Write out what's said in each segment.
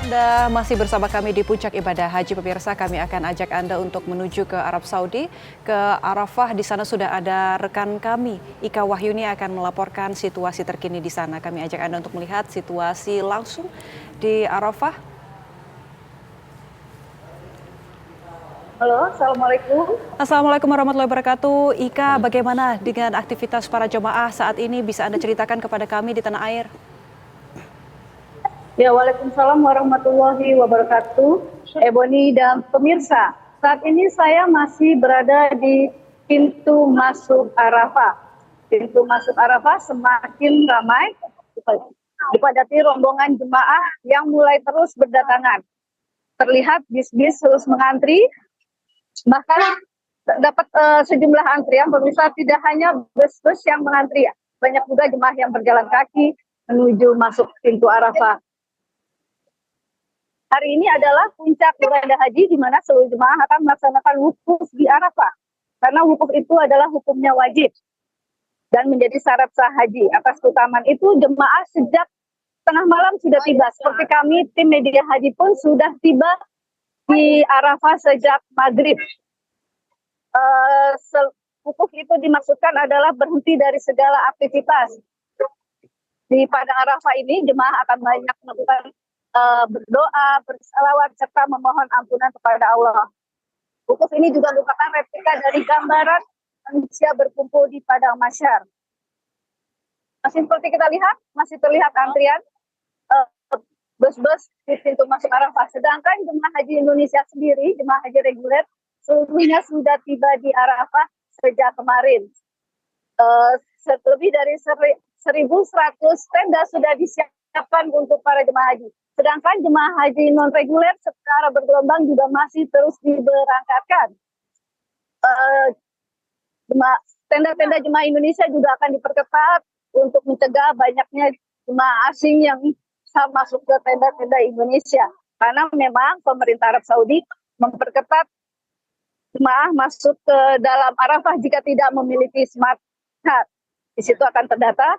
Anda masih bersama kami di Puncak Ibadah Haji. Pemirsa, kami akan ajak Anda untuk menuju ke Arab Saudi, ke Arafah. Di sana sudah ada rekan kami, Ika Wahyuni, akan melaporkan situasi terkini di sana. Kami ajak Anda untuk melihat situasi langsung di Arafah. Halo, Assalamualaikum. Assalamualaikum warahmatullahi wabarakatuh. Ika, bagaimana dengan aktivitas para jemaah saat ini? Bisa Anda ceritakan kepada kami di tanah air? Ya, Waalaikumsalam warahmatullahi wabarakatuh. Ebony dan pemirsa, saat ini saya masih berada di pintu masuk Arafah. Pintu masuk Arafah semakin ramai, dipadati rombongan jemaah yang mulai terus berdatangan. Terlihat bis-bis terus mengantri, bahkan dapat sejumlah antrian. Pemirsa, tidak hanya bus-bus yang mengantri, banyak juga jemaah yang berjalan kaki menuju masuk pintu Arafah. Hari ini adalah puncak ibadah haji di mana seluruh jemaah akan melaksanakan wukuf di Arafah. Karena wukuf itu adalah hukumnya wajib dan menjadi syarat sah haji. Atas keutamaan itu jemaah sejak tengah malam sudah tiba. Seperti kami tim media haji pun sudah tiba di Arafah sejak maghrib. Wukuf itu dimaksudkan adalah berhenti dari segala aktivitas. Di padang Arafah ini jemaah akan banyak melakukan berdoa, bersalawat, serta memohon ampunan kepada Allah. Wukuf ini juga merupakan replika dari gambaran manusia berkumpul di padang mahsyar. Masih seperti kita lihat, masih terlihat antrian bus-bus di pintu masuk Arafah. Sedangkan jemaah haji Indonesia sendiri, jemaah haji reguler, seluruhnya sudah tiba di Arafah sejak kemarin. Lebih dari 1.100 tenda sudah disiapkan untuk para jemaah haji. Sedangkan jemaah haji non-reguler secara bergelombang juga masih terus diberangkatkan. Tenda-tenda jemaah Indonesia juga akan diperketat untuk mencegah banyaknya jemaah asing yang bisa masuk ke tenda-tenda Indonesia. Karena memang pemerintah Arab Saudi memperketat jemaah masuk ke dalam Arafah jika tidak memiliki smart card. Di situ akan terdata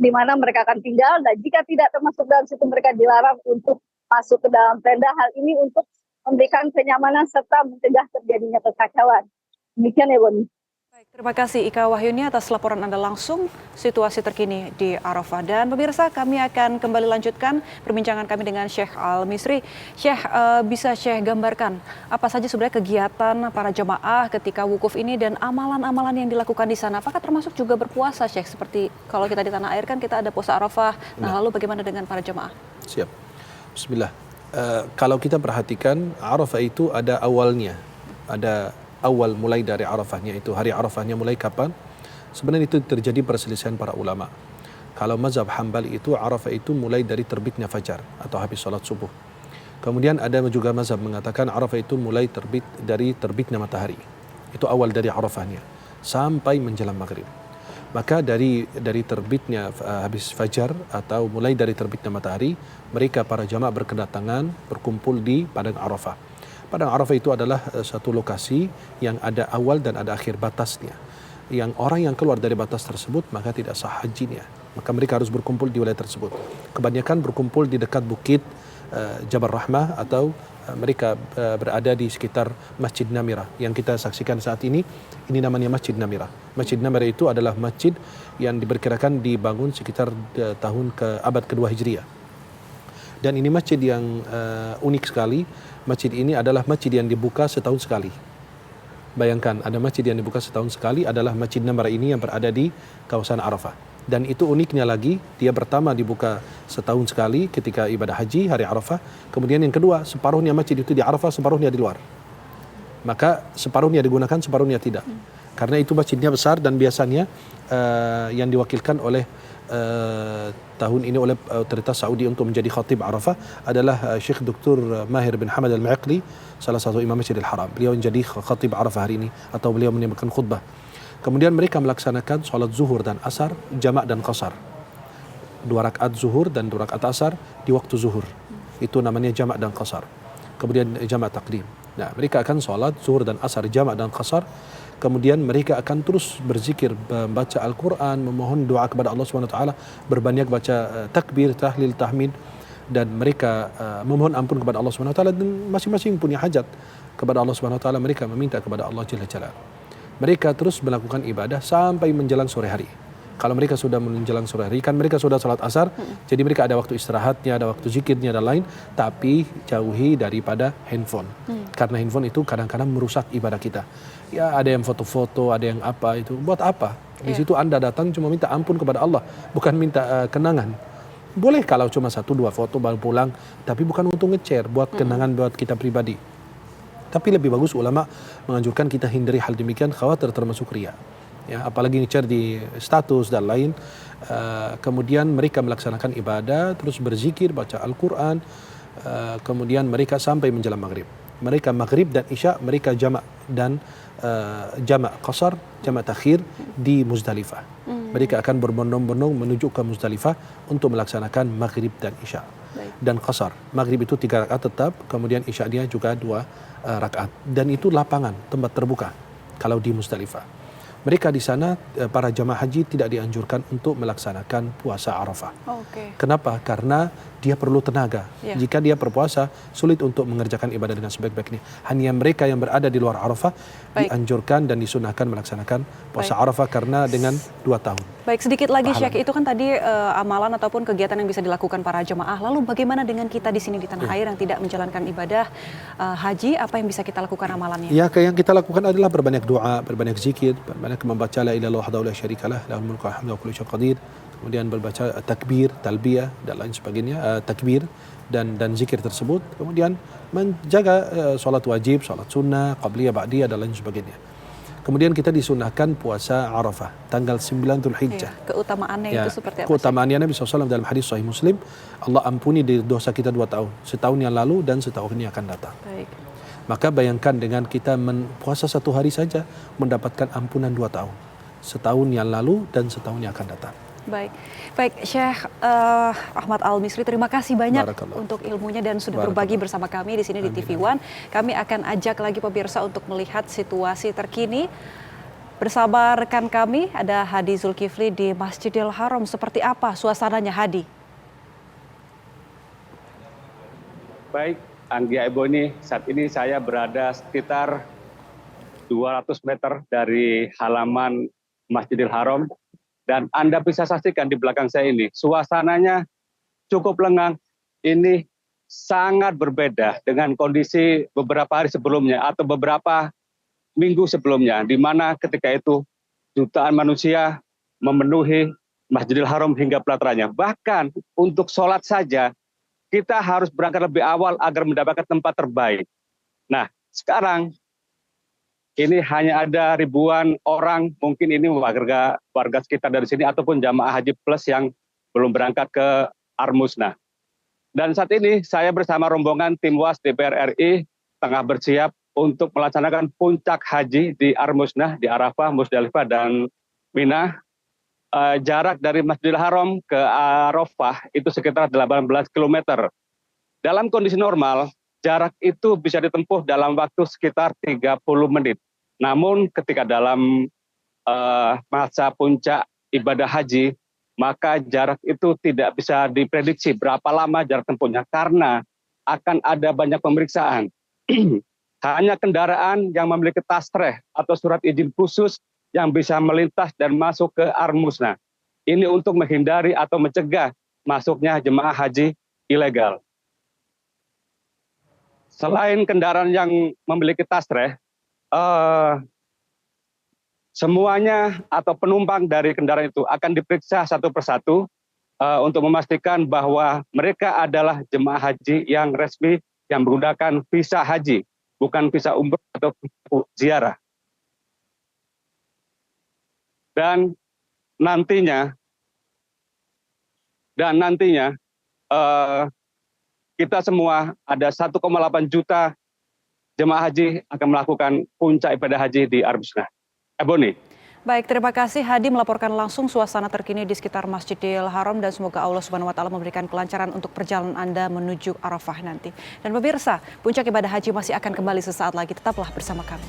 di mana mereka akan tinggal, dan jika tidak termasuk dalam situ mereka dilarang untuk masuk ke dalam tenda. Hal ini untuk memberikan kenyamanan serta mencegah terjadinya kekacauan. Demikian ya, Boni. Baik, terima kasih Ika Wahyuni atas laporan Anda langsung situasi terkini di Arafah. Dan pemirsa, kami akan kembali lanjutkan perbincangan kami dengan Syekh Al-Misri. Syekh, bisa Syekh gambarkan apa saja sebenarnya kegiatan para jemaah ketika wukuf ini dan amalan-amalan yang dilakukan di sana? Apakah termasuk juga berpuasa, Syekh? Seperti kalau kita di tanah air kan kita ada puasa Arafah. Nah, lalu bagaimana dengan para jemaah? Siap. Bismillah. Kalau kita perhatikan, Arafah itu ada awalnya, ada awal mulai dari Arafahnya itu. Hari Arafahnya mulai kapan? Sebenarnya itu terjadi perselisihan para ulama. Kalau mazhab Hambali itu Arafah itu mulai dari terbitnya fajar atau habis salat subuh. Kemudian ada juga mazhab mengatakan Arafah itu mulai dari terbitnya matahari. Itu awal dari Arafahnya sampai menjelang maghrib. Maka dari terbitnya habis fajar atau mulai dari terbitnya matahari, mereka para jamaah berkedatangan berkumpul di padang Arafah. Padang Arafah itu adalah satu lokasi yang ada awal dan ada akhir batasnya. Yang orang yang keluar dari batas tersebut maka tidak sah hajinya. Maka mereka harus berkumpul di wilayah tersebut. Kebanyakan berkumpul di dekat bukit Jabal Rahmah atau mereka berada di sekitar Masjid Namirah yang kita saksikan saat ini. Ini namanya Masjid Namirah. Masjid Namirah itu adalah masjid yang diperkirakan dibangun sekitar tahun abad kedua Hijriah. Dan ini masjid yang unik sekali. Masjid ini adalah masjid yang dibuka setahun sekali. Bayangkan, ada masjid yang dibuka setahun sekali adalah Masjid Namirah ini yang berada di kawasan Arafah. Dan itu uniknya lagi, dia pertama dibuka setahun sekali ketika ibadah haji, hari Arafah. Kemudian yang kedua, separuhnya masjid itu di Arafah, separuhnya di luar. Maka separuhnya digunakan, separuhnya tidak. Karena itu masjidnya besar dan biasanya yang diwakilkan oleh tahun ini oleh otoritas Saudi untuk menjadi khatib Arafah adalah Syekh Dr. Mahir bin Hamad Al-Ma'aqli, salah satu imam Masjidil Haram. Beliau menjadi khatib Arafah hari ini atau beliau menyampaikan khutbah. Kemudian mereka melaksanakan sholat zuhur dan asar jamak dan qasar. 2 rakaat zuhur dan 2 rakaat asar di waktu zuhur. Itu namanya jamak dan qasar. Kemudian jamak takdim. Nah, mereka akan sholat zuhur dan asar jamak dan qasar. Kemudian mereka akan terus berzikir, membaca Al-Quran, memohon doa kepada Allah SWT, berbanyak baca takbir, tahlil, tahmid, dan mereka memohon ampun kepada Allah Subhanahu wa taala, dan masing-masing punya hajat kepada Allah Subhanahu wa taala, mereka meminta kepada Allah Jalla Jalla. Mereka terus melakukan ibadah sampai menjelang sore hari. Kalau mereka sudah menjelang sore hari, kan mereka sudah salat asar, jadi mereka ada waktu istirahatnya, ada waktu zikirnya dan lain, tapi jauhi daripada handphone. Karena handphone itu kadang-kadang merusak ibadah kita. Ya ada yang foto-foto, ada yang apa itu, buat apa? Di situ Anda datang cuma minta ampun kepada Allah, bukan minta kenangan. Boleh kalau cuma 1-2 foto baru pulang, tapi bukan untuk nge-share, buat kenangan buat kita pribadi. Tapi lebih bagus ulama menganjurkan kita hindari hal demikian, khawatir termasuk riya. Ya, apalagi nge-share di status dan lain. Kemudian mereka melaksanakan ibadah, terus berzikir, baca Al-Quran, kemudian mereka sampai menjelang maghrib. Mereka maghrib dan isya mereka jamak dan jamak qasar, jamak takhir di Muzdalifah. Mereka akan berbondong-bondong menuju ke Muzdalifah untuk melaksanakan maghrib dan isya. Dan qasar, maghrib itu 3 rakaat tetap, kemudian isya dia juga 2 rakaat. Dan itu lapangan, tempat terbuka kalau di Muzdalifah. Mereka di sana, para jamaah haji tidak dianjurkan untuk melaksanakan puasa Arafah. Kenapa? Karena dia perlu tenaga. Jika dia berpuasa, sulit untuk mengerjakan ibadah dengan sebaik-baiknya. Hanya mereka yang berada di luar Arafah dianjurkan dan disunahkan melaksanakan puasa Arafah karena dengan 2 tahun. Baik, sedikit lagi Syekh, itu kan tadi amalan ataupun kegiatan yang bisa dilakukan para jemaah. Lalu bagaimana dengan kita di sini di tanah air yang tidak menjalankan ibadah haji? Apa yang bisa kita lakukan amalannya? Ya, yang kita lakukan adalah berbanyak doa, berbanyak zikir, berbanyak membaca la ilaha illallah wahdahu la syarikalah, lahul mulku wal hamdu wa kullu syai'in qadir. Kemudian berbaca takbir, talbiyah dan lain sebagainya, takbir dan zikir tersebut. Kemudian menjaga salat wajib, salat sunnah, qabliyah, ba'diyah dan lain sebagainya. Kemudian kita disunahkan puasa Arafah tanggal 9 Dzulhijjah. Keutamaannya itu seperti apa? Keutamaannya Nabi SAW dalam hadis Sahih Muslim, Allah ampuni dosa kita 2 tahun, setahun yang lalu dan setahun yang akan datang. Maka bayangkan dengan kita puasa 1 hari saja mendapatkan ampunan 2 tahun, setahun yang lalu dan setahun yang akan datang. Baik Syekh Ahmad Al-Misri, terima kasih banyak untuk ilmunya dan sudah berbagi bersama kami di sini di TV One. Kami akan ajak lagi pemirsa untuk melihat situasi terkini bersama rekan kami, ada Hadi Zulkifli di Masjidil Haram. Seperti apa suasananya, Hadi? Baik, Anggia Ebony, saat ini saya berada sekitar 200 meter dari halaman Masjidil Haram. Dan Anda bisa saksikan di belakang saya ini, suasananya cukup lengang. Ini sangat berbeda dengan kondisi beberapa hari sebelumnya atau beberapa minggu sebelumnya, di mana ketika itu jutaan manusia memenuhi Masjidil Haram hingga pelatarannya. Bahkan untuk sholat saja, kita harus berangkat lebih awal agar mendapatkan tempat terbaik. Nah, sekarang ini hanya ada ribuan orang, mungkin ini warga sekitar dari sini ataupun jamaah haji plus yang belum berangkat ke Armusna. Dan saat ini saya bersama rombongan tim WAS DPR RI tengah bersiap untuk melaksanakan puncak haji di Armusna, di Arafah, Muzdalifah dan Mina. Jarak dari Masjidil Haram ke Arafah itu sekitar 18 km. Dalam kondisi normal, jarak itu bisa ditempuh dalam waktu sekitar 30 menit. Namun ketika dalam masa puncak ibadah haji, maka jarak itu tidak bisa diprediksi berapa lama jarak tempuhnya karena akan ada banyak pemeriksaan. Hanya kendaraan yang memiliki tasreh atau surat izin khusus yang bisa melintas dan masuk ke Armusna. Ini untuk menghindari atau mencegah masuknya jemaah haji ilegal. Selain kendaraan yang memiliki tasreh, semuanya atau penumpang dari kendaraan itu akan diperiksa satu persatu untuk memastikan bahwa mereka adalah jemaah haji yang resmi yang menggunakan visa haji, bukan visa umroh atau ziarah. Dan nantinya kita semua ada 1,8 juta jemaah haji akan melakukan puncak ibadah haji di Armusna. Ebony. Baik, terima kasih Hadi melaporkan langsung suasana terkini di sekitar Masjidil Haram dan semoga Allah Subhanahu wa taala memberikan kelancaran untuk perjalanan Anda menuju Arafah nanti. Dan pemirsa, puncak ibadah haji masih akan kembali sesaat lagi, tetaplah bersama kami.